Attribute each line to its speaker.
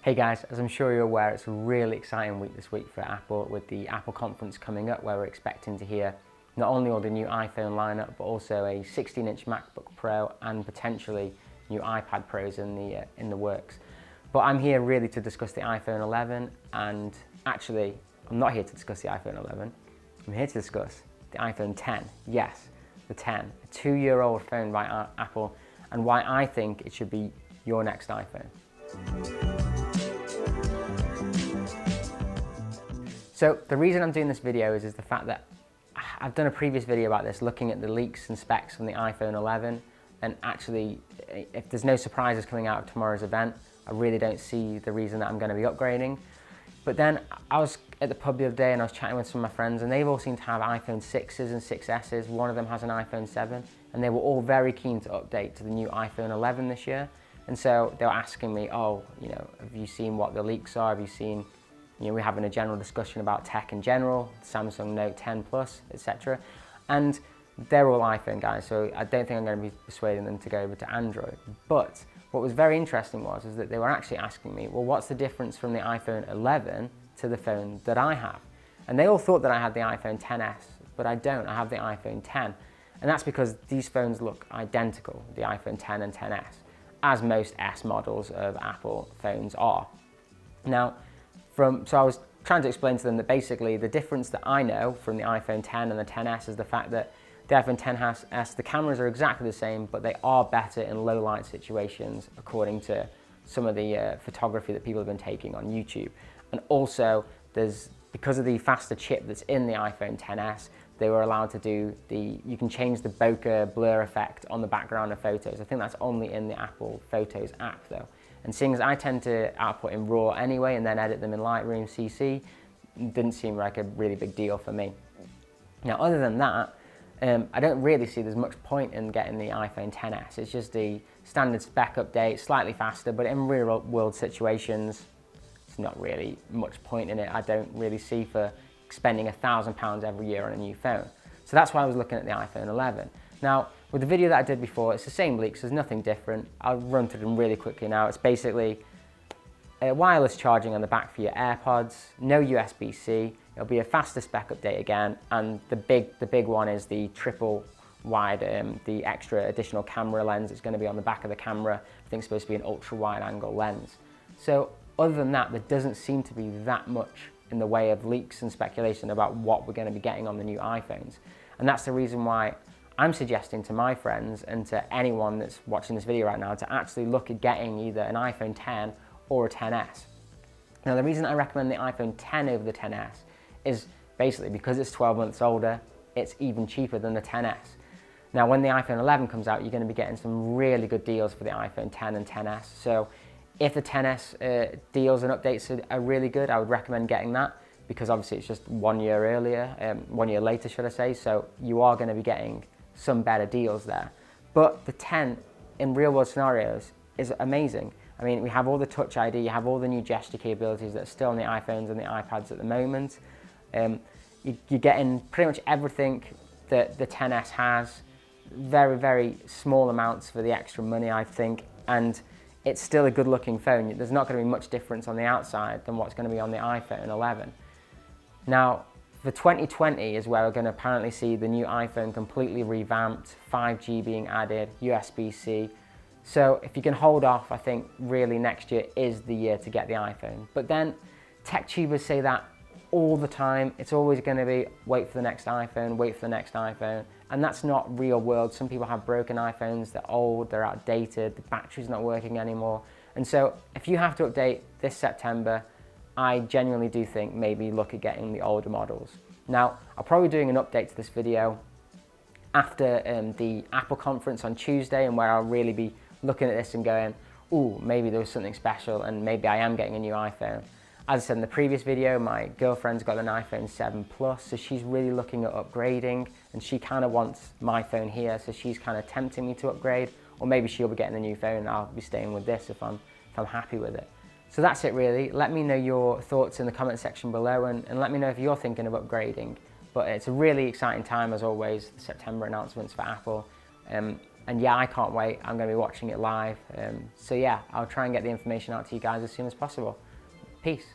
Speaker 1: Hey guys, as I'm sure you're aware, it's a really exciting week this week for Apple with the Apple conference coming up, where we're expecting to hear not only all the new iPhone lineup, but also a 16-inch MacBook Pro and potentially new iPad Pros in the works. But I'm here really to discuss the iPhone 11, and actually, I'm not here to discuss the iPhone 11. I'm here to discuss the iPhone 10. Yes, the 10, a 2-year-old phone by Apple, and why I think it should be your next iPhone. So the reason I'm doing this video is the fact that I've done a previous video about this, looking at the leaks and specs from the iPhone 11, and actually, if there's no surprises coming out of tomorrow's event, I really don't see the reason that I'm going to be upgrading. But then I was at the pub the other day and I was chatting with some of my friends, and they've all seemed to have iPhone 6s and 6Ss. One of them has an iPhone 7, and they were all very keen to update to the new iPhone 11 this year. And so they were asking me, oh, you know, have you seen what the leaks are? Have you seen, we're having a general discussion about tech in general, Samsung Note 10 Plus, etc. And they're all iPhone guys, so I don't think I'm going to be persuading them to go over to Android. But what was very interesting is that they were actually asking me, well, what's the difference from the iPhone 11 to the phone that I have? And they all thought that I had the iPhone 10s, but I don't. I have the iPhone 10. And that's because these phones look identical, the iPhone 10 and 10s, as most S models of Apple phones are. Now, so I was trying to explain to them that basically the difference that I know from the iPhone 10 and the 10s is the fact that the iPhone 10s, the cameras are exactly the same, but they are better in low light situations, according to some of the photography that people have been taking on YouTube. And also, because of the faster chip that's in the iPhone 10s, they were allowed to do you can change the bokeh blur effect on the background of photos. I think that's only in the Apple Photos app though. And seeing as I tend to output in RAW anyway and then edit them in Lightroom CC, didn't seem like a really big deal for me. Now, other than that, I don't really see there's much point in getting the iPhone 10s. It's just the standard spec update, slightly faster, but in real world situations, it's not really much point in it. I don't really see for spending £1,000 every year on a new phone. So that's why I was looking at the iPhone 11. Now, with the video that I did before, it's the same leaks, there's nothing different. I'll run through them really quickly now. It's basically wireless charging on the back for your AirPods, no USB-C, it'll be a faster spec update again, and the big one is the triple wide, the extra additional camera lens. It's going to be on the back of the camera. I think it's supposed to be an ultra wide angle lens. So other than that, there doesn't seem to be that much in the way of leaks and speculation about what we're going to be getting on the new iPhones. And that's the reason why I'm suggesting to my friends and to anyone that's watching this video right now to actually look at getting either an iPhone 10 or a 10s. Now, the reason I recommend the iPhone 10 over the 10s is basically because it's 12 months older, it's even cheaper than the 10s. Now, when the iPhone 11 comes out, you're going to be getting some really good deals for the iPhone 10 and 10s. So if the 10s deals and updates are really good, I would recommend getting that, because obviously it's just 1 year earlier, 1 year later, should I say, so you are going to be getting some better deals there. But the 10 in real world scenarios is amazing. I mean, we have all the Touch ID, you have all the new gesture capabilities that are still on the iPhones and the iPads at the moment. You're getting pretty much everything that the 10s has, very, very small amounts for the extra money, I think, and it's still a good looking phone. There's not going to be much difference on the outside than what's going to be on the iPhone 11. Now, for 2020 is where we're going to apparently see the new iPhone completely revamped, 5G being added, USB-C. So if you can hold off, I think really next year is the year to get the iPhone. But then tech tubers say that all the time. It's always going to be wait for the next iPhone, wait for the next iPhone. And that's not real world. Some people have broken iPhones, they're old, they're outdated, the battery's not working anymore. And so if you have to update this September, I genuinely do think maybe look at getting the older models. Now, I'll probably be doing an update to this video after the Apple conference on Tuesday, and where I'll really be looking at this and going, ooh, maybe there was something special and maybe I am getting a new iPhone. As I said in the previous video, my girlfriend's got an iPhone 7 Plus, so she's really looking at upgrading, and she kind of wants my phone here, so she's kind of tempting me to upgrade, or maybe she'll be getting a new phone and I'll be staying with this if I'm happy with it. So that's it really. Let me know your thoughts in the comment section below, and let me know if you're thinking of upgrading. But it's a really exciting time as always, the September announcements for Apple. And yeah, I can't wait. I'm going to be watching it live. So yeah, I'll try and get the information out to you guys as soon as possible. Peace.